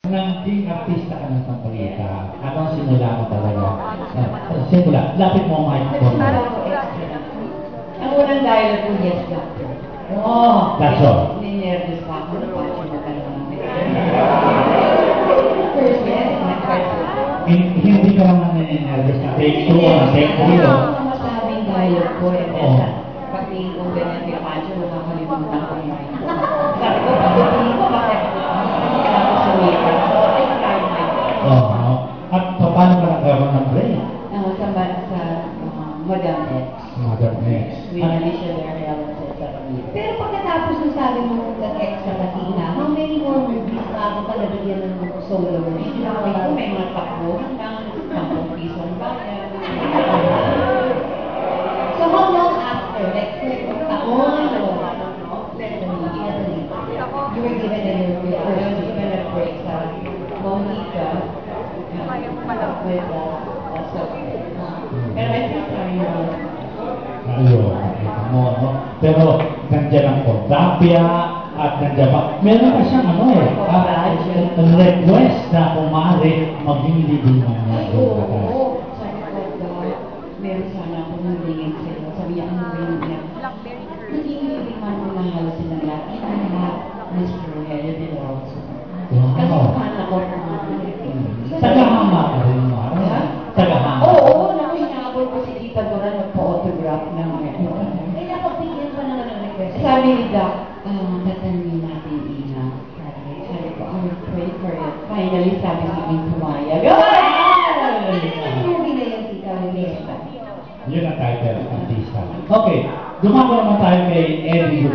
Naging artista ka ng Sampalita. Anong simula mo talaga? Simula. Lapit mo ang mic mo. Ang unang dialogue ko, yes, doctor. Oh, that's all. Ninervous pa ako. Napasyon na talaga namin. First, yes. Hindi ka lang naninervous na take 2 o take 3. Ang masabing dialogue ko. Pagtingin ko ganyan kay Pacho, nakakalimutan ko yung mic ko. Sabi ko, pagtingin ko, bakit ako sa waiver? At paano ka nagkaroon ng break? Sa Madam X. Madam X. Winali siya very elegant sa Ramiro. Pero pagkatapos ng sabi mo ng X sa Latina, how many more movies pa ako palabigyan ng solo version? Sabi ko, may mga takbo hanggang 10 piso ang bayan. So how long after? Like, taon o less than a year? You were given a break sa Monica with pero I think ayun, mo, no? Pero nandiyan ang Cordapia at nandiyan pa. Meron pa siyang request na kumari maging libingan niya. Oo, sabi ko, meron sana akong nabingin sila. Sabi niya, ang nabingin niya. Naging libingan mo na halos silang lahat. Mr. Rogelio de Rosso. Kasi fan ako ng mga Tagahama ka rin mo. Tagahama. Oo, nakinabol ko si Tita Dora nagpa-autograph ng kaya pagpigyan pa naman ng request. Sabi ni Doc, tatanungin natin Ina. Sabi ko, I will pray for it. Finally, sabi sa akin, pumayag. Ang movie na yan, Tita, yun ang title, artista. Okay, dumako naman tayo kay Eddie.